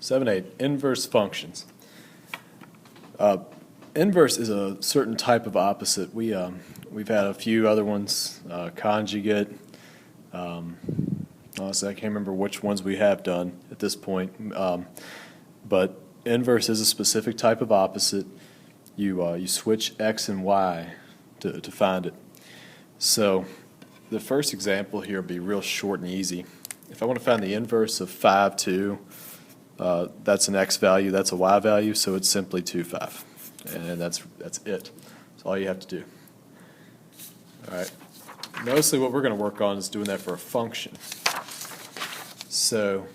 7-8, inverse functions. Inverse is a certain type of opposite. We've had a few other ones, conjugate. Honestly, I can't remember which ones we have done at this point. But inverse is a specific type of opposite. You switch x and y to find it. So the first example here will be real short and easy. If I want to find the inverse of 5, 2, that's an x value, that's a y value, so it's simply 2, 5. And that's it. That's all you have to do. All right. Mostly what we're going to work on is doing that for a function. So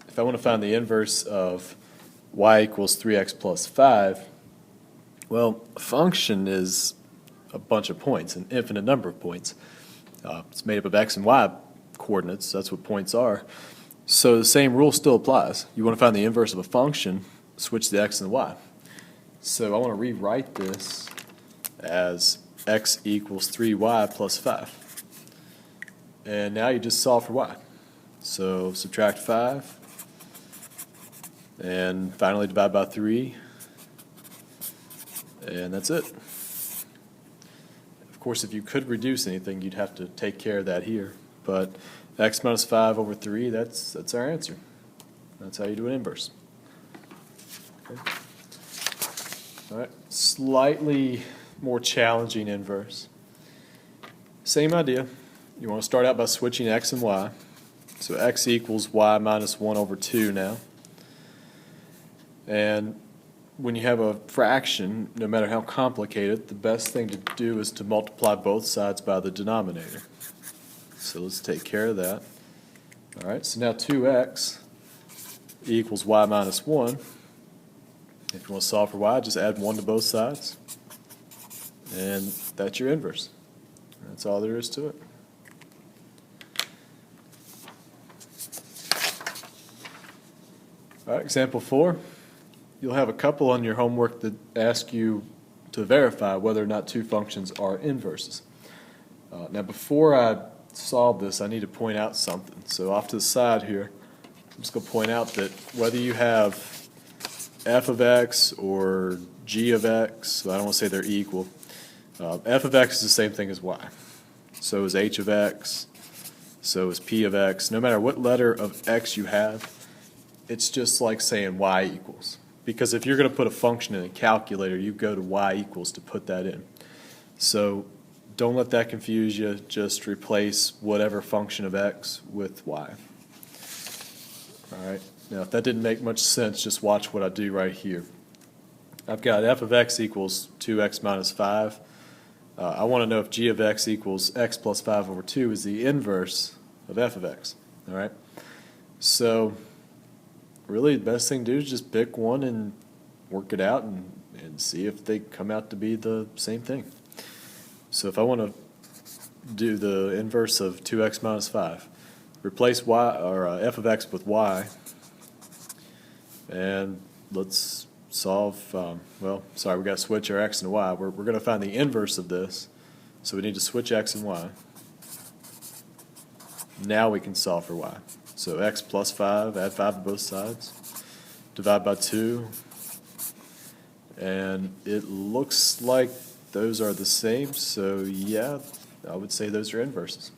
if I want to find the inverse of y equals 3x plus 5, well, a function is a bunch of points, an infinite number of points. It's made up of x and y coordinates. That's what points are. So the same rule still applies. You want to find the inverse of a function, switch the x and the y. So I want to rewrite this as x equals 3y plus 5. And now you just solve for y. So subtract 5, and finally divide by 3, and that's it. Of course, if you could reduce anything, you'd have to take care of that here. But x minus 5 over 3, that's our answer. That's how you do an inverse. Okay. All right, slightly more challenging inverse. Same idea. You want to start out by switching x and y. So x equals y minus 1 over 2 now. And when you have a fraction, no matter how complicated, the best thing to do is to multiply both sides by the denominator. So let's take care of that. All right, so now 2x equals y minus 1. If you want to solve for y, just add 1 to both sides. And that's your inverse. That's all there is to it. All right, example 4. You'll have a couple on your homework that ask you to verify whether or not two functions are inverses. Now before I solve this, I need to point out something. So off to the side here, I'm just going to point out that whether you have f of x or g of x, so I don't want to say they're equal, f of x is the same thing as y. So is h of x, so is p of x. No matter what letter of x you have, it's just like saying y equals. Because if you're going to put a function in a calculator, you go to y equals to put that in. So don't let that confuse you. Just replace whatever function of x with y. All right. Now, if that didn't make much sense, just watch what I do right here. I've got f of x equals 2x minus 5. I want to know if g of x equals x plus 5 over 2 is the inverse of f of x. All right. So really, the best thing to do is just pick one and work it out and see if they come out to be the same thing. So if I want to do the inverse of 2x minus 5, replace y or f of x with y, and let's solve. Well, sorry, we got to switch our x and y. We're going to find the inverse of this, so we need to switch x and y. Now we can solve for y. So x plus 5, add 5 to both sides, divide by 2, and it looks like those are the same, so yeah, I would say those are inverses.